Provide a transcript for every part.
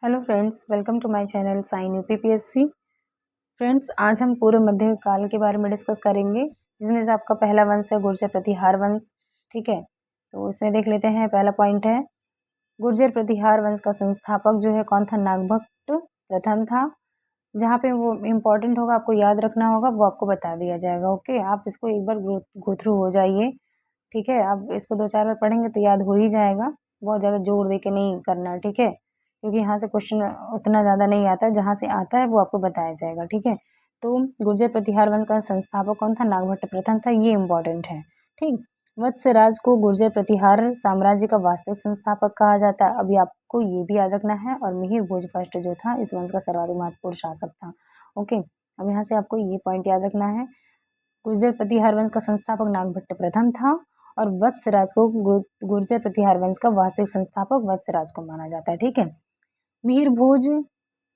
Hello friends, welcome to my channel sign UPPSC. Friends, आज हम पूर्व मध्यकाल के बारे में डिस्कस करेंगे, जिसमें से आपका पहला वंश है गुर्जर प्रतिहार वंश। ठीक है, तो इसमें देख लेते हैं। पहला पॉइंट है, गुर्जर प्रतिहार वंश का संस्थापक जो है कौन था? नागभट्ट प्रथम था। जहाँ पे वो इम्पोर्टेंट होगा, आपको याद रखना होगा, वो आपको बता दिया जाएगा। ओके, आप इसको एक बार गो थ्रू हो जाइए। ठीक है, आप इसको 2-4 बार पढ़ेंगे तो याद हो ही जाएगा। बहुत ज़्यादा जोर दे के नहीं करना, ठीक है? क्योंकि यहाँ से क्वेश्चन उतना ज़्यादा नहीं आता है, जहाँ से आता है वो आपको बताया जाएगा, ठीक है? तो गुर्जर प्रतिहार वंश का संस्थापक कौन था? नागभट्ट प्रथम था, ये इम्पोर्टेंट है, ठीक? वत्सराज को गुर्जर प्रतिहार साम्राज्य का वास्तविक संस्थापक कहा जाता है। अभी आपको ये भी याद रखना है। और मिहिर भोज फर्स्ट जो था, इस वंश का सर्वाधिक महत्वपूर्ण शासक था। ओके, अब यहाँ से आपको ये पॉइंट याद रखना है। गुर्जर प्रतिहार वंश का संस्थापक नागभट्ट प्रथम था और वत्सराज को गुर्जर प्रतिहार वंश का वास्तविक संस्थापक वत्सराज को माना जाता है, ठीक है? मिहिर भोज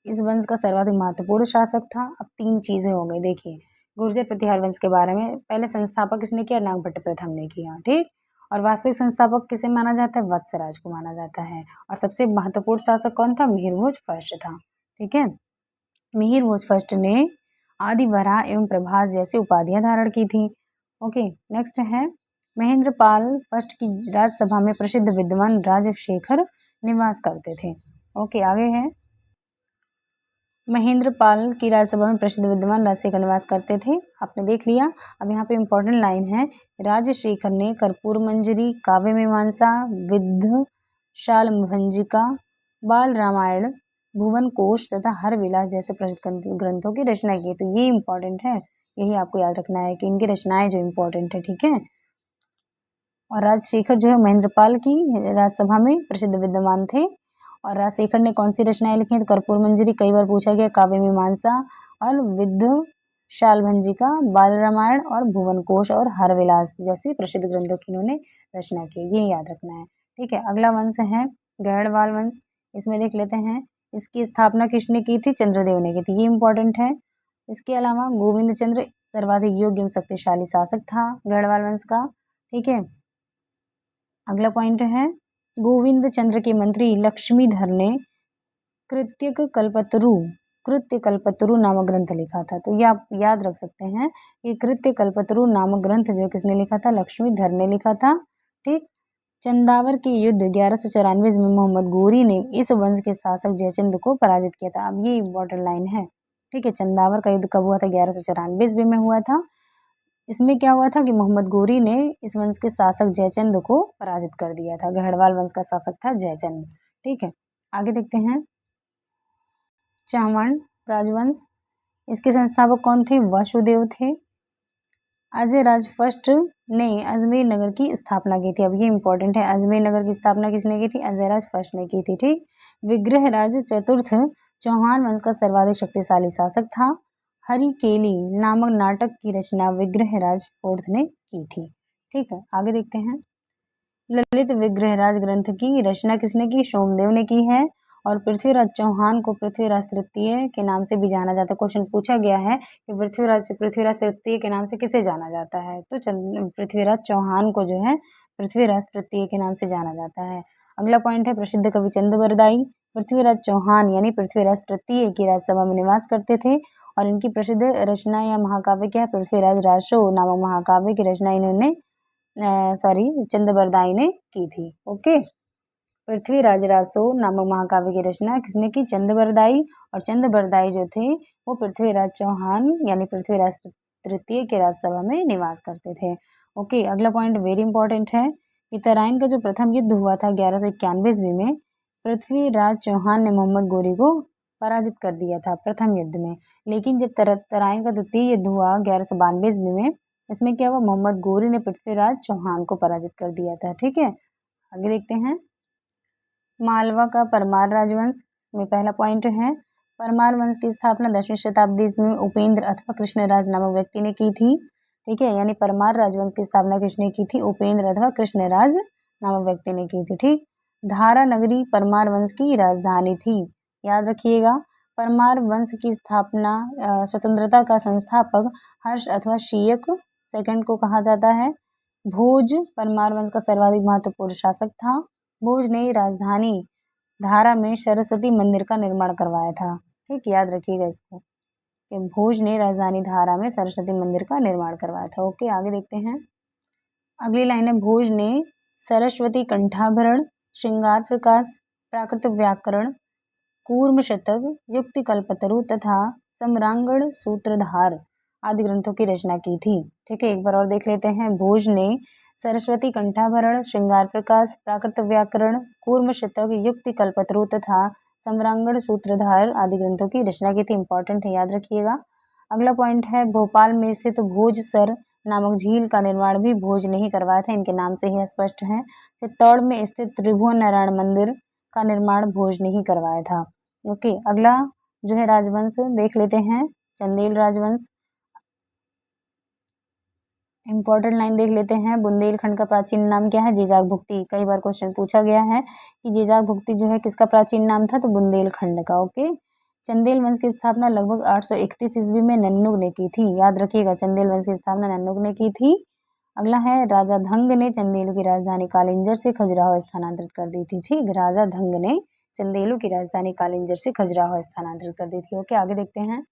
इस वंश का सर्वाधिक महत्वपूर्ण शासक था। अब 3 चीजें हो गई, देखिए गुर्जर प्रतिहार वंश के बारे में। पहले संस्थापक किसने किया? नागभट्ट प्रथम ने किया, ठीक? और वास्तविक संस्थापक किसे माना जाता है? वत्सराज को माना जाता है। और सबसे महत्वपूर्ण शासक कौन था? मिहिर भोज फर्स्ट था, ठीक है? मिहिर भोज फर्स्ट ने आदि वराह एवं प्रभास जैसी उपाधियां धारण की थी। ओके, नेक्स्ट है, महेंद्र पाल फर्स्ट की राजसभा में प्रसिद्ध विद्वान राजशेखर निवास करते थे। ओके, आगे है, महेंद्र पाल की राज्यसभा में प्रसिद्ध विद्वान राजशेखर निवास करते थे। आपने देख लिया। अब यहाँ पे इम्पोर्टेंट लाइन है, राजशेखर ने कर्पूर मंजरी, काव्य मीमांसा, विद्ध शाल भंजिका, बाल रामायण, भुवन कोश तथा हर विलास जैसे प्रसिद्ध ग्रंथों की रचना की। तो ये इम्पोर्टेंट है, यही आपको याद रखना है कि इनकी रचनाएं जो इम्पोर्टेंट है, ठीक है? और राजशेखर जो है महेंद्रपाल की राज्यसभा में प्रसिद्ध विद्वान थे। और राजशेखर ने कौन सी रचनाएं लिखी हैं? तो कर्पूर मंजरी कई बार पूछा गया, काव्य मीमांसा और विद्ध शाल भंजिका, बाल रामायण और भुवन कोश और हर विलास जैसी प्रसिद्ध ग्रंथों की इन्होंने रचना की। ये याद रखना है, ठीक है? अगला वंश है गहड़वाल वंश। इसमें देख लेते हैं, इसकी स्थापना किसने की थी? चंद्रदेव ने की थी, ये इंपॉर्टेंट है। इसके अलावा गोविंद चंद्र सर्वाधिक योग्य एवं शक्तिशाली शासक था गहड़वाल वंश का, ठीक है? अगला पॉइंट है, गोविंद चंद्र के मंत्री लक्ष्मीधर ने कृत्यक कल्पतरु कृत्य कल्पतरु नामक ग्रंथ लिखा था। तो ये आप याद रख सकते हैं कि कृत्य कल्पतरु नामक ग्रंथ जो किसने लिखा था? लक्ष्मीधर ने लिखा था, ठीक? चंदावर के युद्ध 1194 में मोहम्मद गोरी ने इस वंश के शासक जयचंद को पराजित किया था। अब ये इम्पोर्टेंट लाइन है, ठीक है? चंदावर का युद्ध कब हुआ था? 1194 में हुआ था। इसमें क्या हुआ था कि मोहम्मद गोरी ने इस वंश के शासक जयचंद को पराजित कर दिया था। गढ़वाल वंश का शासक था जयचंद, ठीक है? आगे देखते हैं, चावण राजवंश। इसके संस्थापक कौन थे? वसुदेव थे। अजय राज फर्स्ट ने अजमेर नगर की स्थापना की थी। अब ये इंपॉर्टेंट है, अजमेर नगर की स्थापना किसने की थी? अजय राज फर्स्ट ने की थी, ठीक? विग्रह राज चतुर्थ चौहान वंश का सर्वाधिक शक्तिशाली शासक था। हरिकेली नामक नाटक की रचना विग्रह राज फोर्थ ने की थी, ठीक है? आगे देखते हैं, ललित विग्रहराज ग्रंथ की रचना किसने की? सोमदेव ने की है। और पृथ्वीराज चौहान को पृथ्वीराज तृतीय के नाम से भी जाना जाता है। क्वेश्चन पूछा गया है कि पृथ्वीराज तृतीय के नाम से किसे जाना जाता है? तो पृथ्वीराज चौहान को जो है पृथ्वीराज तृतीय के नाम से जाना जाता है। अगला पॉइंट है, प्रसिद्ध कवि चंद बरदाई पृथ्वीराज चौहान यानी पृथ्वीराज तृतीय की राज्यसभा में निवास करते थे। और इनकी प्रसिद्ध रचना या महाकाव्य क्या है? पृथ्वीराज रासो नामक महाकाव्य की रचना इन्होंने चंद बरदाई ने की थी। ओके, पृथ्वीराज रासो नामक महाकाव्य की रचना किसने की? चंद बरदाई। और चंद बरदाई जो थे वो पृथ्वीराज चौहान यानी पृथ्वीराज तृतीय के राज्यसभा में निवास करते थे। ओके, अगला पॉइंट वेरी इंपॉर्टेंट है कि तराइन का जो प्रथम युद्ध हुआ था 1191 ईस्वी में, पृथ्वीराज चौहान ने मोहम्मद गोरी को पराजित कर दिया था प्रथम युद्ध में। लेकिन जब तराइन का द्वितीय युद्ध हुआ 1192 ईस्वी में, इसमें क्या हुआ? मोहम्मद गोरी ने पृथ्वीराज चौहान को पराजित कर दिया था, ठीक है? आगे देखते हैं, मालवा का परमार राजवंश में पहला पॉइंट है, परमार वंश की स्थापना 10वीं शताब्दी में उपेंद्र अथवा कृष्णराज नामक व्यक्ति ने की थी, ठीक है? यानी परमार राजवंश की स्थापना किसने की थी? उपेंद्र अथवा कृष्णराज नामक व्यक्ति ने की थी, ठीक? धारा नगरी परमार वंश की राजधानी थी, याद रखिएगा। परमार वंश की स्थापना स्वतंत्रता का संस्थापक हर्ष अथवा शीयक सेकंड को कहा जाता है। भोज परमार वंश का सर्वाधिक महत्वपूर्ण शासक था। भोज ने राजधानी धारा में सरस्वती मंदिर का निर्माण करवाया था। ठीक, याद रखिएगा इसको कि भोज ने राजधानी धारा में सरस्वती मंदिर का निर्माण करवाया था। ओके, आगे देखते हैं। अगली लाइन है, भोज ने सरस्वती कंठाभरण, श्रृंगार प्रकाश, प्राकृत व्याकरण, कूर्म शतक, युक्ति कल्पतरु तथा सम्रांगण सूत्रधार आदि ग्रंथों की रचना की थी। ठीक है, एक बार और देख लेते हैं। भोज ने सरस्वती कंठाभरण, श्रृंगार प्रकाश, प्राकृत व्याकरण, कूर्म शतक, युक्ति कल्पतरु तथा सम्रांगण सूत्रधार आदि ग्रंथों की रचना की थी। इंपॉर्टेंट है, याद रखिएगा। अगला पॉइंट है, भोपाल में स्थित भोजसर नामक झील का निर्माण भी भोज ने ही करवाया था। इनके नाम से ही स्पष्ट है। चित्तौड़ में स्थित त्रिभुवन नारायण मंदिर का निर्माण भोज ने ही करवाया था। ओके, अगला जो है राजवंश देख लेते हैं, चंदेल राजवंश। इंपॉर्टेंट लाइन देख लेते हैं। बुंदेलखंड का प्राचीन नाम क्या है? जेजाग भुक्ति। कई बार क्वेश्चन पूछा गया है कि जेजाग भुक्ति जो है किसका प्राचीन नाम था, तो बुंदेलखंड का। ओके, चंदेल वंश की स्थापना लगभग 831 ईस्वी में नन्नुग ने की थी। याद रखिएगा, चंदेल वंश की स्थापना नन्नुग ने की थी। अगला है, राजा धंग ने चंदेल की राजधानी कालिंजर से खजुराहो स्थानांतरित कर दी थी। ठीक, राजा धंग ने चंदेलू की राजधानी कालिंजर से खजुराहो स्थानांतरित कर दी थी। ओके, आगे देखते हैं।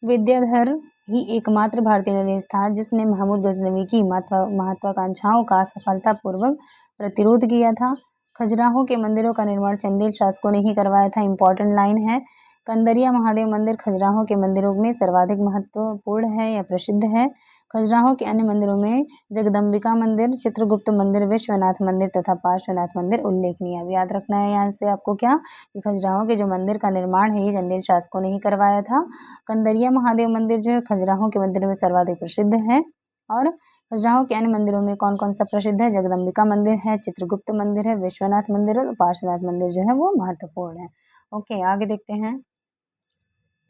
विद्याधर ही एकमात्र भारतीय नरेश था जिसने महमूद गजनवी की महत्वाकांक्षाओं का सफलतापूर्वक प्रतिरोध किया था। खजुराहो के मंदिरों का निर्माण चंदेल शासकों ने ही करवाया था। इंपॉर्टेंट लाइन है, कंदरिया महादेव मंदिर खजुराहो के मंदिरों में सर्वाधिक महत्वपूर्ण है या प्रसिद्ध है। खजुराहो के अन्य मंदिरों में जगदम्बिका मंदिर, चित्रगुप्त मंदिर, विश्वनाथ मंदिर तथा पार्श्वनाथ मंदिर उल्लेखनीय। अब याद रखना है यहाँ से आपको क्या, कि खजुराहो के जो मंदिर का निर्माण है ये चंदेल शासकों ने ही करवाया था। कंदरिया महादेव मंदिर जो है खजुराहो के मंदिर में सर्वाधिक प्रसिद्ध है। और खजुराहो के अन्य मंदिरों में कौन कौन सा प्रसिद्ध है? जगदम्बिका मंदिर है, चित्रगुप्त मंदिर है, विश्वनाथ मंदिर है, पार्श्वनाथ मंदिर जो है वो महत्वपूर्ण है। ओके, आगे देखते हैं।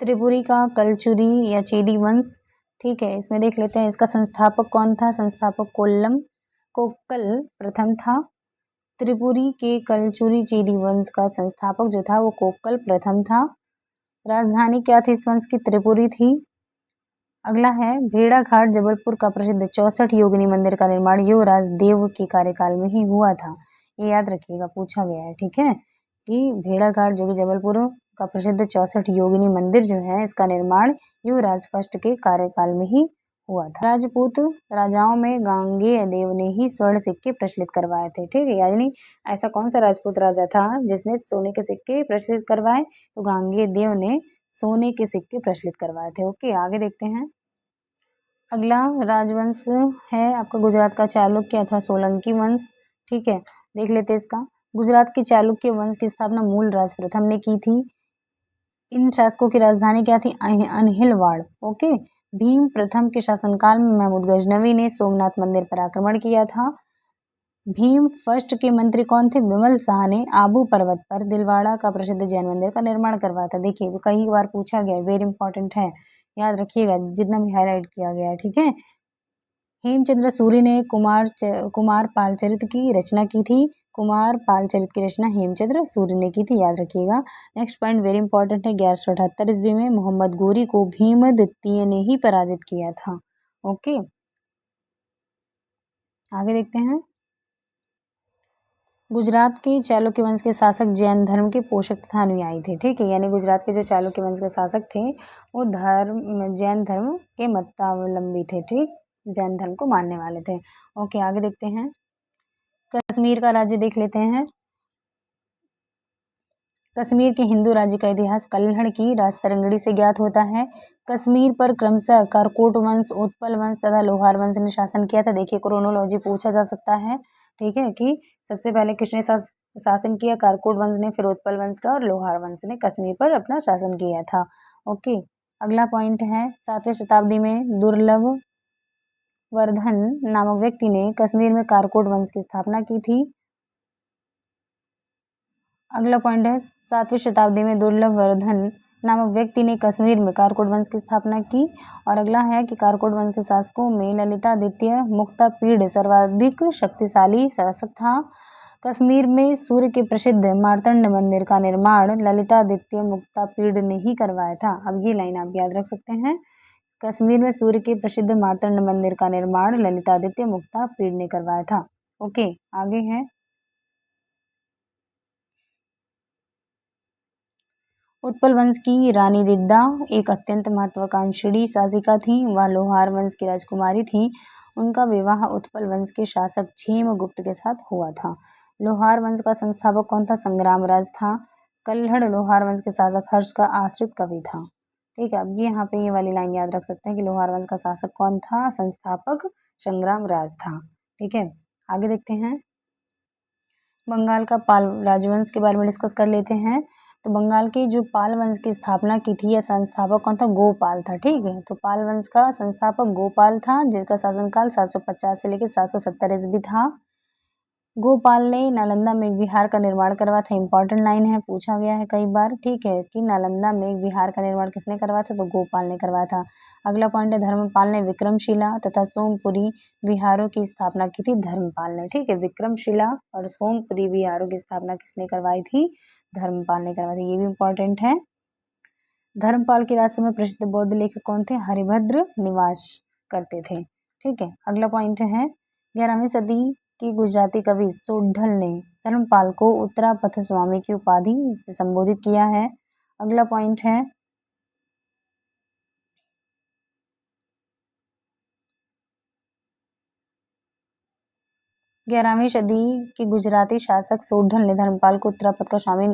त्रिपुरी का कलचुरी या चेदी वंश। ठीक है, इसमें देख लेते हैं इसका संस्थापक कौन था। संस्थापक कोक्कल प्रथम था। त्रिपुरी के कलचुरी चेदी वंश का संस्थापक जो था वो कोक्कल प्रथम था। राजधानी क्या थी इस वंश की? त्रिपुरी थी। अगला है, भेड़ाघाट जबलपुर का प्रसिद्ध 64 योगिनी मंदिर का निर्माण युवराज देव के कार्यकाल में ही हुआ था। ये याद रखिएगा, पूछा गया है। ठीक है, कि भेड़ाघाट जो कि जबलपुर का प्रसिद्ध 64 योगिनी मंदिर जो है इसका निर्माण युवराज फर्स्ट के कार्यकाल में ही हुआ था। राजपूत राजाओं में गांगेय देव ने ही स्वर्ण सिक्के प्रचलित करवाए थे। ठीक है, यानी ऐसा कौन सा राजपूत राजा था जिसने सोने के सिक्के प्रचलित करवाए? तो गांगेय देव ने सोने के सिक्के प्रचलित करवाए थे। ओके, आगे देखते हैं। अगला राजवंश है आपका गुजरात का चालुक्य अथवा सोलंकी वंश। ठीक है, देख लेते हैं इसका। गुजरात के चालुक्य वंश की स्थापना मूलराज प्रथम ने की थी। इन शासकों की राजधानी क्या थी? अनहिलवाड़। ओके, भीम प्रथम के शासनकाल में महमूद गजनवी ने सोमनाथ मंदिर पर आक्रमण किया था। भीम फर्स्ट के मंत्री कौन थे? विमल शाह ने आबू पर्वत पर दिलवाड़ा का प्रसिद्ध जैन मंदिर का निर्माण करवाया था। देखिए, वो कई बार पूछा गया है, वेरी इंपॉर्टेंट है, याद रखिएगा जितना भी हाईलाइट किया गया है। ठीक है, हेमचंद्र सूर्य ने कुमार पालचरित की रचना की थी। कुमार पालचरित की रचना हेमचंद्र सूर्य ने की थी, याद रखिएगा। नेक्स्ट पॉइंट वेरी इंपॉर्टेंट है, 1178 ईस्वी में मोहम्मद गोरी को भीम द्वितीय ने ही पराजित किया था। ओके, आगे देखते हैं। गुजरात के चालुक्य वंश के शासक जैन धर्म के पोषक तथा अनुयायी थे। ठीक है, यानी गुजरात के जो चालुक्य वंश के शासक थे वो जैन धर्म के मतावलंबी थे। ठीक, जैन धर्म को मानने वाले थे। ओके, आगे देखते हैं। कश्मीर का राज्य देख लेते हैं। कश्मीर के हिंदू राज्य का इतिहास कल्हड़ की राजतरंगड़ी से ज्ञात होता है। कश्मीर पर क्रमशः कारकोट वंश, उत्पल वंश तथा लोहार वंश ने शासन किया था। देखिए, क्रोनोलॉजी पूछा जा सकता है। ठीक है, कि सबसे पहले किसने शासन किया? कारकोट वंश ने, फिर उत्पल वंश का और लोहार वंश ने कश्मीर पर अपना शासन किया था। ओके, अगला पॉइंट है, 7वीं शताब्दी में दुर्लभ वर्धन नामक व्यक्ति ने कश्मीर में कारकोट वंश की स्थापना की थी। अगला पॉइंट है, 7वीं शताब्दी में दुर्लभ वर्धन नामक व्यक्ति ने कश्मीर में कारकोट वंश की स्थापना की। और अगला है कि कारकोट वंश के शासकों में ललितादित्य मुक्तापीड़ सर्वाधिक शक्तिशाली शासक था। कश्मीर में सूर्य के प्रसिद्ध मार्तंड मंदिर का निर्माण ललितादित्य मुक्तापीड़ ने ही करवाया था। अब ये लाइन आप याद रख सकते हैं, कश्मीर में सूर्य के प्रसिद्ध मार्तंड मंदिर का निर्माण ललितादित्य मुक्तापीड़ ने करवाया था। ओके, आगे है। उत्पल वंश की रानी दिद्दा एक अत्यंत महत्वाकांक्षी शासिका थी। वह लोहार वंश की राजकुमारी थी। उनका विवाह उत्पल वंश के शासक क्षेमगुप्त के साथ हुआ था। लोहार वंश का संस्थापक कौन था? संग्रामराज था। कल्हड़ लोहार वंश के शासक हर्ष का आश्रित कवि था। ठीक है, अब ये यहाँ पे ये वाली लाइन याद रख सकते हैं कि लोहार वंश का शासक कौन था? संस्थापक संग्रामराज था। ठीक है, आगे देखते हैं। बंगाल का पाल राजवंश के बारे में डिस्कस कर लेते हैं। तो बंगाल के जो पाल वंश की स्थापना की थी या संस्थापक कौन था? गोपाल था। ठीक है, तो पाल वंश का संस्थापक गोपाल था, जिसका शासनकाल 750 से लेकर 770 ईस्वी था। गोपाल ने नालंदा में एक विहार का निर्माण करवाया था। इंपॉर्टेंट लाइन है, पूछा गया है कई बार। ठीक है, कि नालंदा में एक विहार का निर्माण किसने करवाया था? तो गोपाल ने करवाया था। अगला पॉइंट है, धर्मपाल ने विक्रमशिला तथा सोमपुरी विहारों की स्थापना की थी। धर्मपाल ने। ठीक है, विक्रमशिला और सोमपुरी विहारों की स्थापना किसने करवाई थी? धर्मपाल ने करवाई थी। ये भी इंपॉर्टेंट है। धर्मपाल के राज्य में प्रसिद्ध बौद्ध लेखक कौन थे? हरिभद्र निवास करते थे। ठीक है, अगला पॉइंट है, 11वीं सदी की गुजराती कवि सोढल ने धर्मपाल को उत्तरापथ स्वामी की उपाधि से संबोधित किया है। अगला पॉइंट है, 11वीं सदी के गुजराती शासक सोढल ने धर्मपाल को उत्तरापथ का स्वामी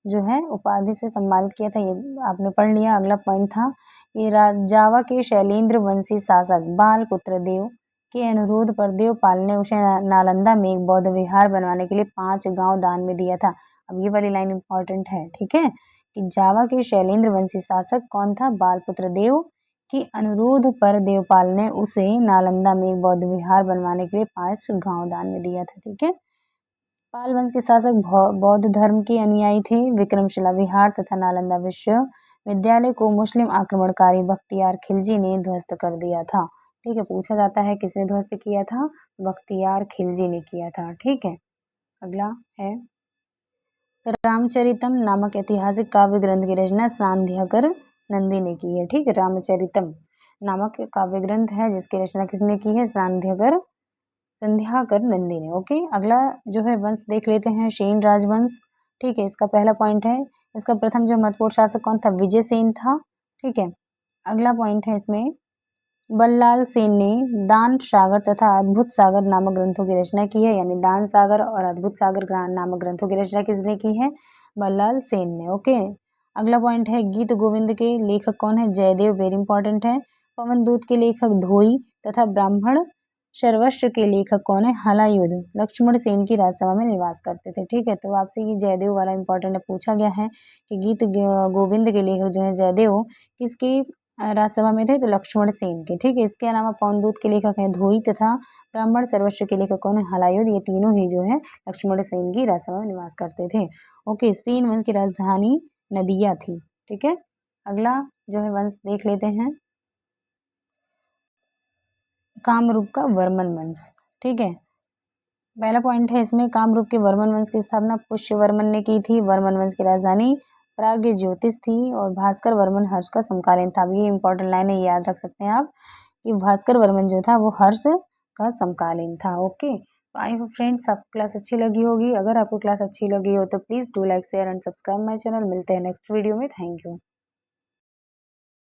जो है उपाधि से सम्मानित किया था। ये आपने पढ़ लिया। अगला पॉइंट था, ये जावा के शैलेंद्र वंशी शासक बाल पुत्र देव के अनुरोध पर देवपाल ने उसे नालंदा में एक बौद्ध विहार बनवाने के लिए 5 गांव दान में दिया था। अब ये वाली लाइन इंपॉर्टेंट है। ठीक है, कि जावा के शैलेंद्र वंशी शासक कौन था? बालपुत्र देव के अनुरोध पर देवपाल ने उसे नालंदा में एक बौद्ध विहार बनवाने के लिए 5 गांव दान में दिया था। ठीक है, पाल वंश के शासक बौद्ध धर्म के अनुयायी थे। विक्रमशिला विहार तथा नालंदा विश्वविद्यालय को मुस्लिम आक्रमणकारी बख्तियार खिलजी ने ध्वस्त कर दिया था। ठीक है, पूछा जाता है किसने ध्वस्त किया था? बख्तियार खिलजी ने किया था। ठीक है, अगला है, रामचरितम नामक ऐतिहासिक काव्य ग्रंथ की रचना सांध्याकर नंदी ने की है। ठीक है, रामचरितम नामक काव्य ग्रंथ है जिसकी रचना किसने की है? संध्याकर नंदी ने। ओके, अगला जो है वंश देख लेते हैं, सेन राजवंश। ठीक है, इसका पहला पॉइंट है, इसका प्रथम जो महत्वपूर्ण शासक कौन था? विजयसेन था। ठीक है, अगला पॉइंट है इसमें, बल्लाल सेन ने दान सागर तथा अद्भुत सागर नामक ग्रंथों की रचना की है। यानी दान सागर और अद्भुत सागर नामक ग्रंथों की रचना किसने की है? बल्लाल सेन ने। ओके, अगला पॉइंट है, गीत गोविंद के लेखक कौन है? जयदेव। वेरी इंपॉर्टेंट है। पवन दूत के लेखक धोई तथा ब्राह्मण सर्वस्व के लेखक कौन है? हलायुध लक्ष्मण सेन की राजसभा में निवास करते थे। ठीक है, तो आपसे ये जयदेव वाला इंपॉर्टेंट है, पूछा गया है कि गीत गोविंद के लेखक जो है जयदेव किसकी राजसभा में थे? तो लक्ष्मण सेन के। ठीक है, इसके अलावा पवनदूत के लेखक हैं धोई तथा ब्राह्मण सर्वस्व के लेखक कौन है? हलायुध। ये तीनों ही जो है लक्ष्मण सेन की राजसभा में निवास करते थे। ओके, सेन वंश की राजधानी नदिया थी। ठीक है, अगला जो है वंश देख लेते हैं, कामरूप का वर्मन वंश। ठीक है, पहला पॉइंट है इसमें, कामरूप के वर्मन वंश की स्थापना पुष्यवर्मन ने की थी। वर्मन वंश की राजधानी प्राग्ञ ज्योतिष थी और भास्कर वर्मन हर्ष का समकालीन था। अब ये इंपॉर्टेंट लाइन है, याद रख सकते हैं आप कि भास्कर वर्मन जो था वो हर्ष का समकालीन था। ओके, तो आई होप फ्रेंड्स आपको क्लास अच्छी लगी होगी। अगर आपको क्लास अच्छी लगी हो तो please do like share and subscribe my channel. मिलते हैं नेक्स्ट वीडियो में। Thank you.